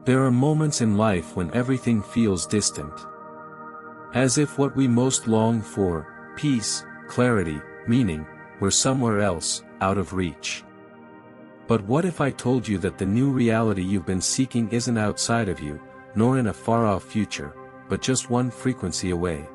There are moments in life when everything feels distant. As if what we most long for, peace, clarity, meaning, were somewhere else, out of reach. But what if I told you that the new reality you've been seeking isn't outside of you, nor in a far-off future, but just one frequency away?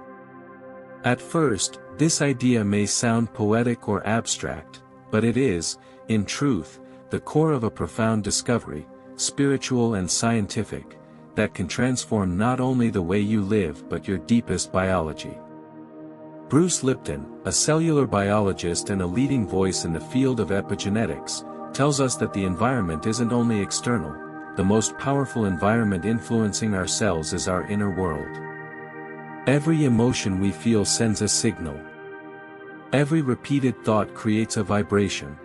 At first, this idea may sound poetic or abstract, but it is, in truth, the core of a profound discovery, spiritual and scientific, that can transform not only the way you live but your deepest biology. Bruce Lipton, a cellular biologist and a leading voice in the field of epigenetics, tells us that the environment isn't only external. The most powerful environment influencing our cells is our inner world. Every emotion we feel sends a signal. Every repeated thought creates a vibration.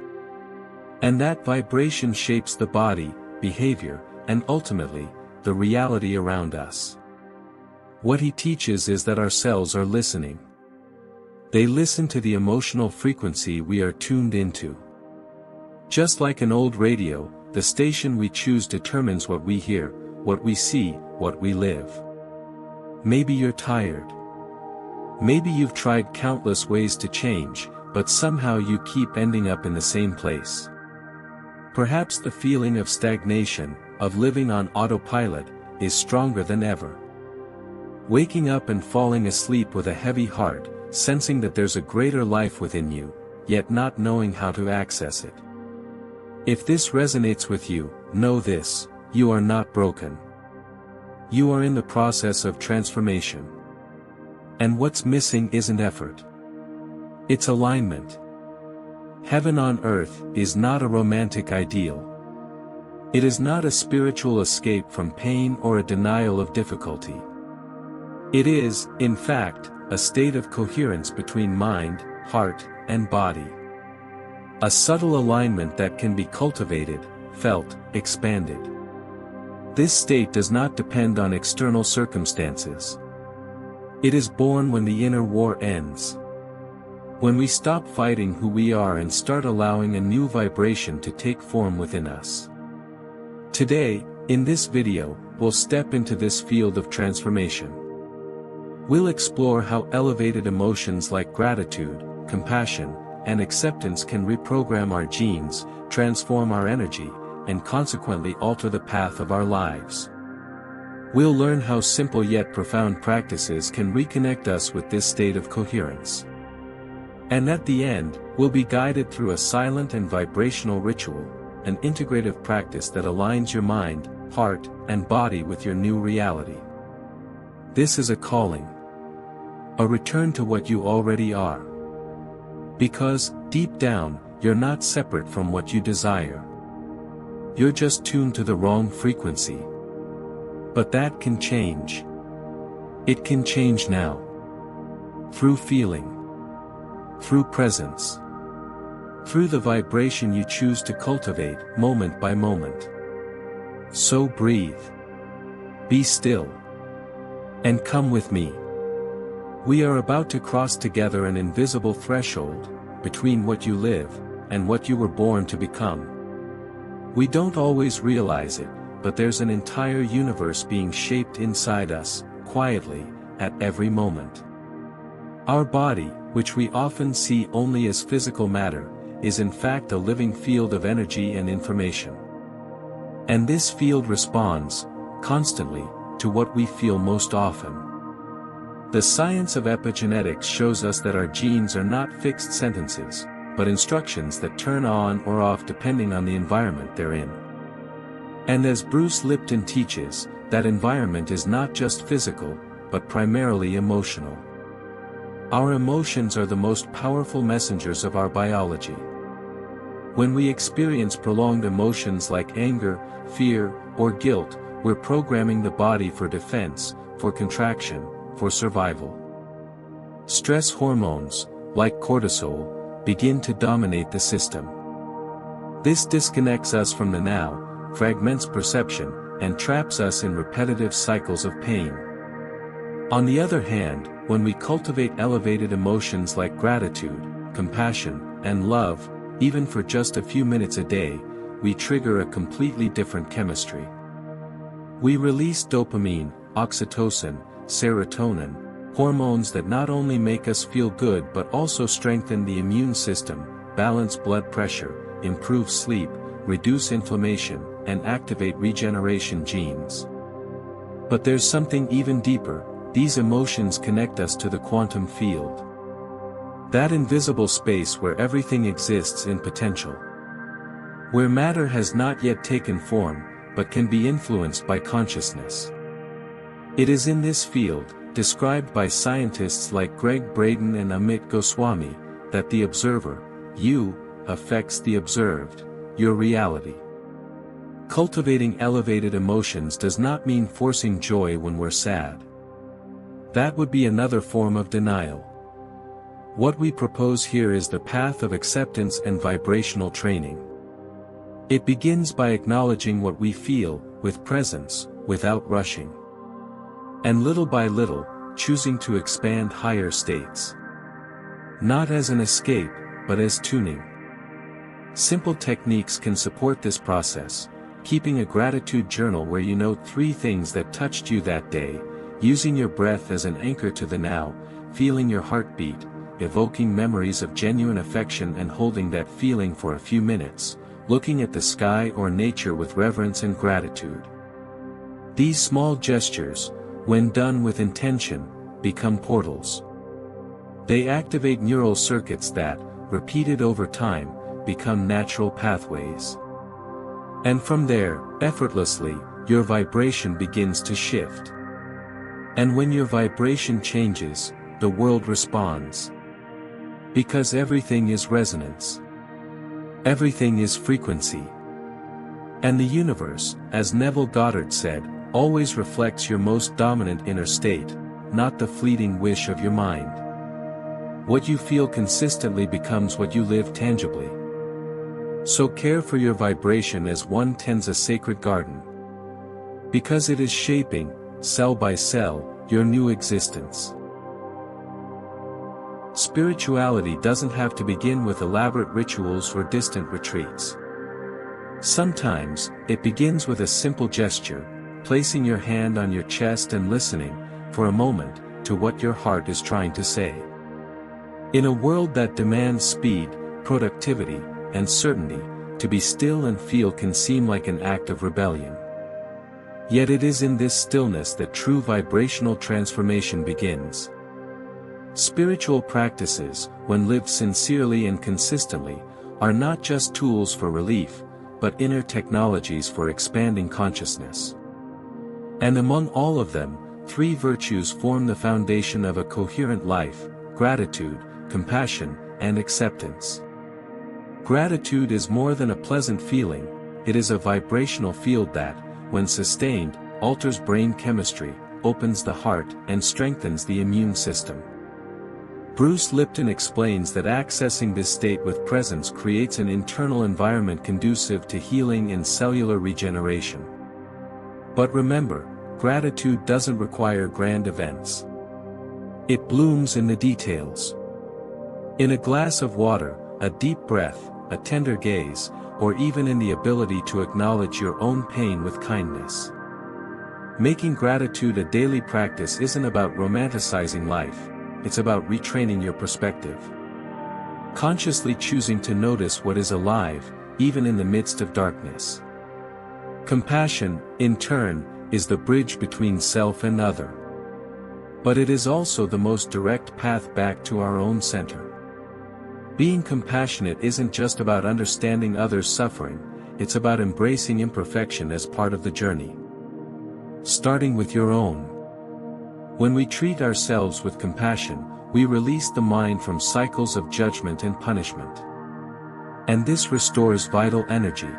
And that vibration shapes the body, behavior, and ultimately, the reality around us. What he teaches is that our cells are listening. They listen to the emotional frequency we are tuned into. Just like an old radio, the station we choose determines what we hear, what we see, what we live. Maybe you're tired. Maybe you've tried countless ways to change, but somehow you keep ending up in the same place. Perhaps the feeling of stagnation, of living on autopilot, is stronger than ever. Waking up and falling asleep with a heavy heart, sensing that there's a greater life within you, yet not knowing how to access it. If this resonates with you, know this: you are not broken. You are in the process of transformation. And what's missing isn't effort. It's alignment. Heaven on earth is not a romantic ideal. It is not a spiritual escape from pain or a denial of difficulty. It is, in fact, a state of coherence between mind, heart, and body. A subtle alignment that can be cultivated, felt, expanded. This state does not depend on external circumstances. It is born when the inner war ends. When we stop fighting who we are and start allowing a new vibration to take form within us. Today, in this video, we'll step into this field of transformation. We'll explore how elevated emotions like gratitude, compassion, and acceptance can reprogram our genes, transform our energy, and consequently alter the path of our lives. We'll learn how simple yet profound practices can reconnect us with this state of coherence. And at the end, we'll be guided through a silent and vibrational ritual, an integrative practice that aligns your mind, heart, and body with your new reality. This is a calling. A return to what you already are. Because, deep down, you're not separate from what you desire. You're just tuned to the wrong frequency. But that can change. It can change now. Through feeling. Through presence. Through the vibration you choose to cultivate, moment by moment. So breathe. Be still. And come with me. We are about to cross together an invisible threshold, between what you live, and what you were born to become. We don't always realize it, but there's an entire universe being shaped inside us, quietly, at every moment. Our body, which we often see only as physical matter, is in fact a living field of energy and information. And this field responds, constantly, to what we feel most often. The science of epigenetics shows us that our genes are not fixed sentences, but instructions that turn on or off depending on the environment they're in. And as Bruce Lipton teaches, that environment is not just physical, but primarily emotional. Our emotions are the most powerful messengers of our biology. When we experience prolonged emotions like anger, fear, or guilt, we're programming the body for defense, for contraction, for survival. Stress hormones, like cortisol, begin to dominate the system. This disconnects us from the now, fragments perception, and traps us in repetitive cycles of pain. On the other hand, when we cultivate elevated emotions like gratitude, compassion, and love, even for just a few minutes a day, we trigger a completely different chemistry. We release dopamine, oxytocin, serotonin, hormones that not only make us feel good but also strengthen the immune system, balance blood pressure, improve sleep, reduce inflammation, and activate regeneration genes. But there's something even deeper. These emotions connect us to the quantum field. That invisible space where everything exists in potential. Where matter has not yet taken form, but can be influenced by consciousness. It is in this field, described by scientists like Greg Braden and Amit Goswami, that the observer, you, affects the observed, your reality. Cultivating elevated emotions does not mean forcing joy when we're sad. That would be another form of denial. What we propose here is the path of acceptance and vibrational training. It begins by acknowledging what we feel, with presence, without rushing. And little by little, choosing to expand higher states. Not as an escape, but as tuning. Simple techniques can support this process, keeping a gratitude journal where you note 3 things that touched you that day, using your breath as an anchor to the now, feeling your heartbeat, evoking memories of genuine affection and holding that feeling for a few minutes, looking at the sky or nature with reverence and gratitude. These small gestures, when done with intention, become portals. They activate neural circuits that, repeated over time, become natural pathways. And from there, effortlessly, your vibration begins to shift. And when your vibration changes, the world responds. Because everything is resonance. Everything is frequency. And the universe, as Neville Goddard said, always reflects your most dominant inner state, not the fleeting wish of your mind. What you feel consistently becomes what you live tangibly. So care for your vibration as one tends a sacred garden. Because it is shaping, cell by cell, your new existence. Spirituality doesn't have to begin with elaborate rituals or distant retreats. Sometimes, it begins with a simple gesture, placing your hand on your chest and listening, for a moment, to what your heart is trying to say. In a world that demands speed, productivity, and certainty, to be still and feel can seem like an act of rebellion. Yet it is in this stillness that true vibrational transformation begins. Spiritual practices, when lived sincerely and consistently, are not just tools for relief, but inner technologies for expanding consciousness. And among all of them, 3 virtues form the foundation of a coherent life: gratitude, compassion, and acceptance. Gratitude is more than a pleasant feeling, it is a vibrational field that, when sustained, alters brain chemistry, opens the heart, and strengthens the immune system. Bruce Lipton explains that accessing this state with presence creates an internal environment conducive to healing and cellular regeneration. But remember, gratitude doesn't require grand events. It blooms in the details. In a glass of water, a deep breath, a tender gaze, or even in the ability to acknowledge your own pain with kindness. Making gratitude a daily practice isn't about romanticizing life, it's about retraining your perspective. Consciously choosing to notice what is alive, even in the midst of darkness. Compassion, in turn, is the bridge between self and other. But it is also the most direct path back to our own center. Being compassionate isn't just about understanding others' suffering, it's about embracing imperfection as part of the journey. Starting with your own. When we treat ourselves with compassion, we release the mind from cycles of judgment and punishment. And this restores vital energy.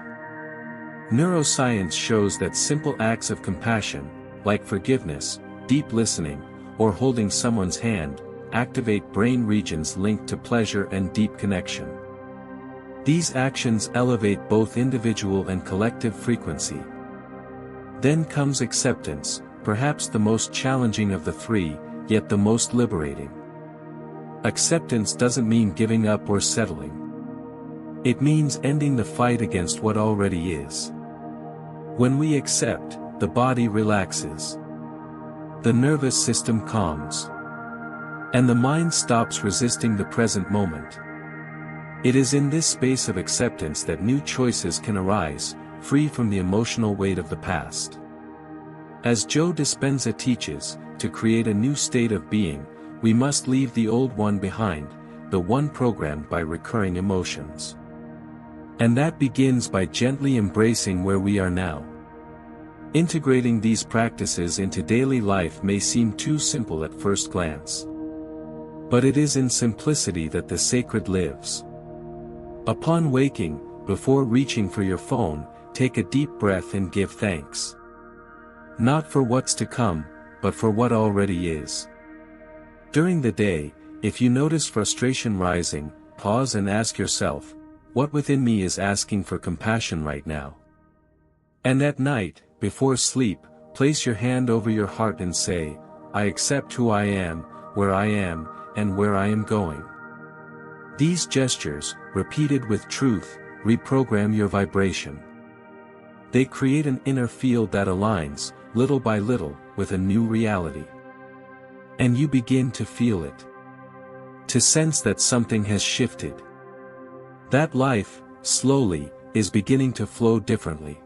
Neuroscience shows that simple acts of compassion, like forgiveness, deep listening, or holding someone's hand, activate brain regions linked to pleasure and deep connection. These actions elevate both individual and collective frequency. Then comes acceptance, perhaps the most challenging of the 3, yet the most liberating. Acceptance doesn't mean giving up or settling. It means ending the fight against what already is. When we accept, the body relaxes. The nervous system calms. And the mind stops resisting the present moment. It is in this space of acceptance that new choices can arise, free from the emotional weight of the past. As Joe Dispenza teaches, to create a new state of being, we must leave the old one behind, the one programmed by recurring emotions. And that begins by gently embracing where we are now. Integrating these practices into daily life may seem too simple at first glance. But it is in simplicity that the sacred lives. Upon waking, before reaching for your phone, take a deep breath and give thanks. Not for what's to come, but for what already is. During the day, if you notice frustration rising, pause and ask yourself, what within me is asking for compassion right now? And at night, before sleep, place your hand over your heart and say, I accept who I am, and where I am going. These gestures, repeated with truth, reprogram your vibration. They create an inner field that aligns, little by little, with a new reality. And you begin to feel it. To sense that something has shifted. That life, slowly, is beginning to flow differently.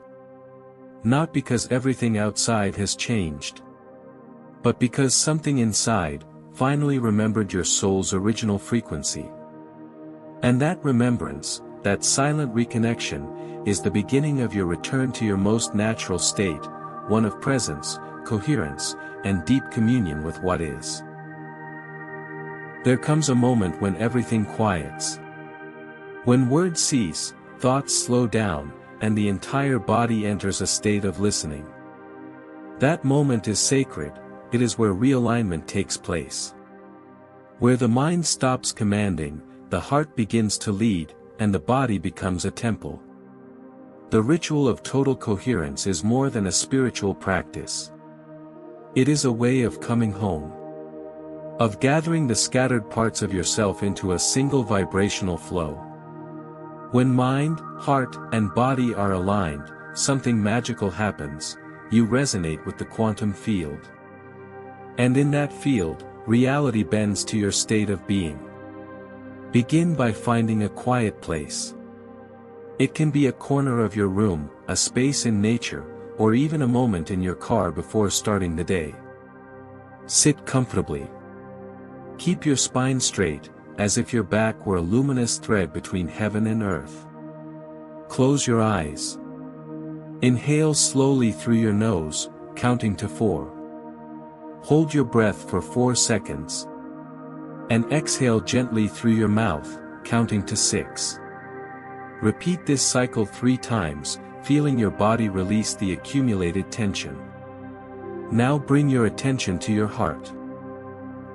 Not because everything outside has changed. But because something inside, finally remembered your soul's original frequency. And that remembrance, that silent reconnection, is the beginning of your return to your most natural state, one of presence, coherence, and deep communion with what is. There comes a moment when everything quiets. When words cease, thoughts slow down, and the entire body enters a state of listening. That moment is sacred. It is where realignment takes place. Where the mind stops commanding, the heart begins to lead, and the body becomes a temple. The ritual of total coherence is more than a spiritual practice. It is a way of coming home. Of gathering the scattered parts of yourself into a single vibrational flow. When mind, heart, and body are aligned, something magical happens. You resonate with the quantum field. And in that field, reality bends to your state of being. Begin by finding a quiet place. It can be a corner of your room, a space in nature, or even a moment in your car before starting the day. Sit comfortably. Keep your spine straight, as if your back were a luminous thread between heaven and earth. Close your eyes. Inhale slowly through your nose, counting to 4. Hold your breath for 4 seconds. And exhale gently through your mouth, counting to 6. Repeat this cycle 3 times, feeling your body release the accumulated tension. Now bring your attention to your heart.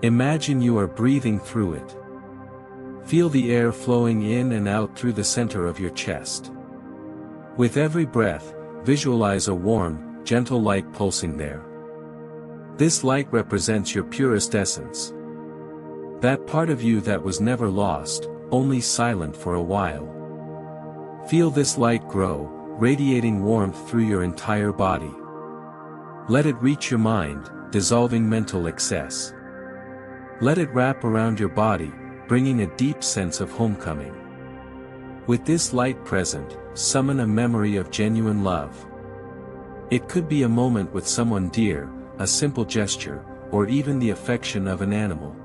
Imagine you are breathing through it. Feel the air flowing in and out through the center of your chest. With every breath, visualize a warm, gentle light pulsing there. This light represents your purest essence. That part of you that was never lost, only silent for a while. Feel this light grow, radiating warmth through your entire body. Let it reach your mind, dissolving mental excess. Let it wrap around your body, bringing a deep sense of homecoming. With this light present, summon a memory of genuine love. It could be a moment with someone dear, a simple gesture, or even the affection of an animal.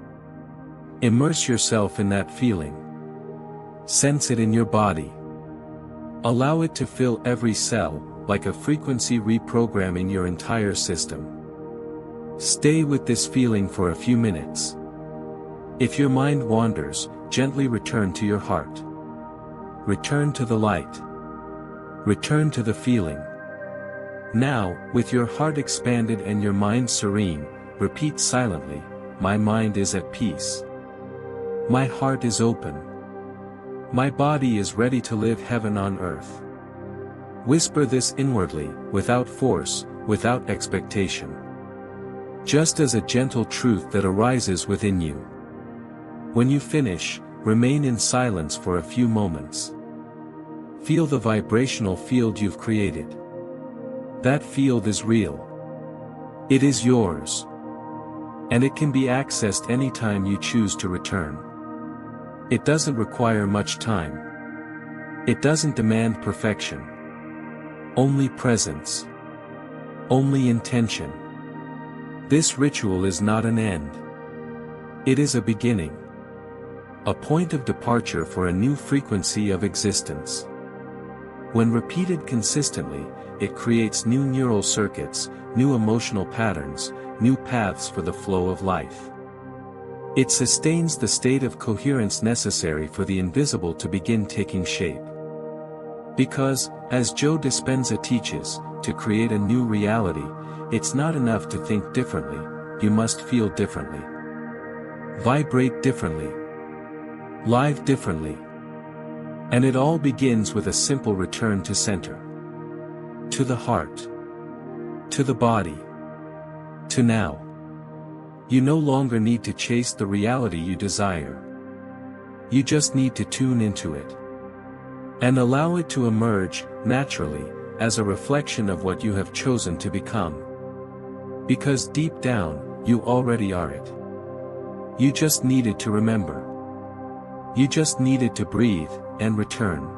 Immerse yourself in that feeling. Sense it in your body. Allow it to fill every cell, like a frequency reprogramming your entire system. Stay with this feeling for a few minutes. If your mind wanders, gently return to your heart. Return to the light. Return to the feeling. Now, with your heart expanded and your mind serene, repeat silently, my mind is at peace. My heart is open. My body is ready to live heaven on earth. Whisper this inwardly, without force, without expectation. Just as a gentle truth that arises within you. When you finish, remain in silence for a few moments. Feel the vibrational field you've created. That field is real. It is yours. And it can be accessed anytime you choose to return. It doesn't require much time. It doesn't demand perfection. Only presence. Only intention. This ritual is not an end. It is a beginning. A point of departure for a new frequency of existence. When repeated consistently, it creates new neural circuits, new emotional patterns, new paths for the flow of life. It sustains the state of coherence necessary for the invisible to begin taking shape. Because, as Joe Dispenza teaches, to create a new reality, it's not enough to think differently, you must feel differently. Vibrate differently. Live differently. And it all begins with a simple return to center. To the heart. To the body. To now. You no longer need to chase the reality you desire. You just need to tune into it. And allow it to emerge, naturally, as a reflection of what you have chosen to become. Because deep down, you already are it. You just needed to remember. You just needed to breathe, and return.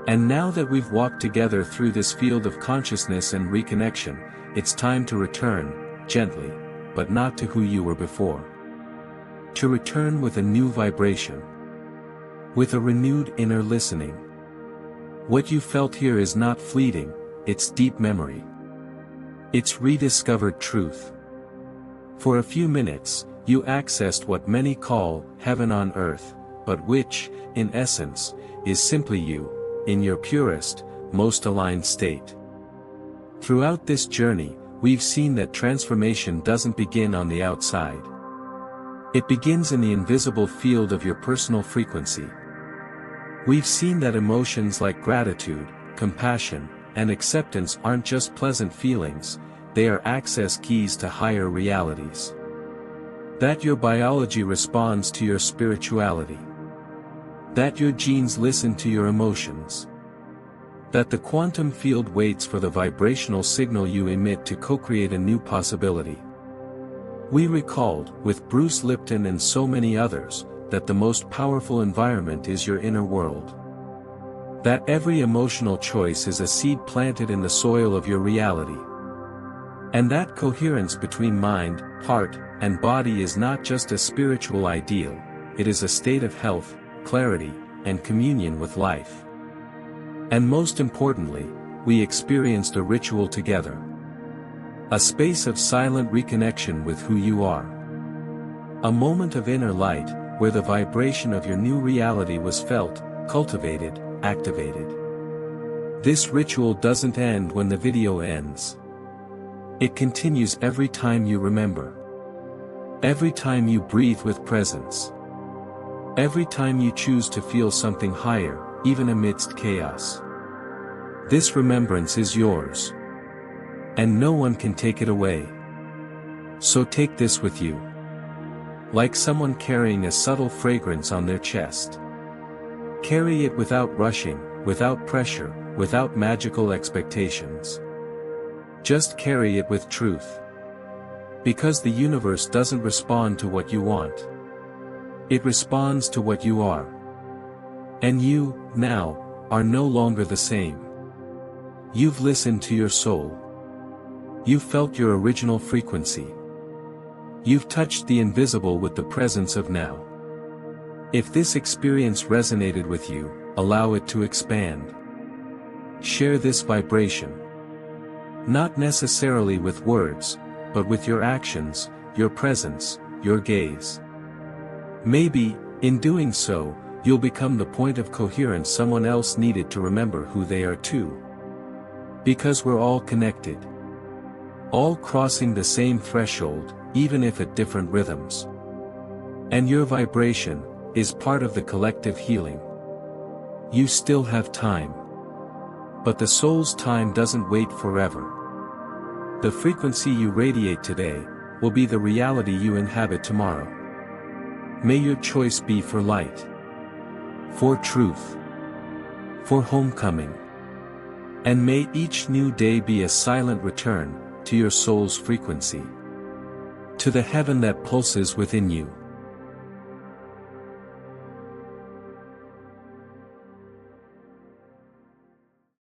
And now that we've walked together through this field of consciousness and reconnection, it's time to return, gently, but not to who you were before. To return with a new vibration. With a renewed inner listening. What you felt here is not fleeting, it's deep memory. It's rediscovered truth. For a few minutes, you accessed what many call heaven on earth, but which, in essence, is simply you, in your purest, most aligned state. Throughout this journey, we've seen that transformation doesn't begin on the outside. It begins in the invisible field of your personal frequency. We've seen that emotions like gratitude, compassion, and acceptance aren't just pleasant feelings, they are access keys to higher realities. That your biology responds to your spirituality. That your genes listen to your emotions. That the quantum field waits for the vibrational signal you emit to co-create a new possibility. We recalled, with Bruce Lipton and so many others, that the most powerful environment is your inner world. That every emotional choice is a seed planted in the soil of your reality. And that coherence between mind, heart, and body is not just a spiritual ideal, it is a state of health, clarity, and communion with life. And most importantly, we experienced a ritual together. A space of silent reconnection with who you are. A moment of inner light, where the vibration of your new reality was felt, cultivated, activated. This ritual doesn't end when the video ends. It continues every time you remember. Every time you breathe with presence. Every time you choose to feel something higher, even amidst chaos. This remembrance is yours. And no one can take it away. So take this with you. Like someone carrying a subtle fragrance on their chest. Carry it without rushing, without pressure, without magical expectations. Just carry it with truth. Because the universe doesn't respond to what you want. It responds to what you are. And you, now, are no longer the same. You've listened to your soul. You've felt your original frequency. You've touched the invisible with the presence of now. If this experience resonated with you, allow it to expand. Share this vibration. Not necessarily with words, but with your actions, your presence, your gaze. Maybe, in doing so, you'll become the point of coherence someone else needed to remember who they are too. Because we're all connected. All crossing the same threshold, even if at different rhythms. And your vibration is part of the collective healing. You still have time. But the soul's time doesn't wait forever. The frequency you radiate today will be the reality you inhabit tomorrow. May your choice be for light. For truth. For homecoming. And may each new day be a silent return to your soul's frequency, to the heaven that pulses within you.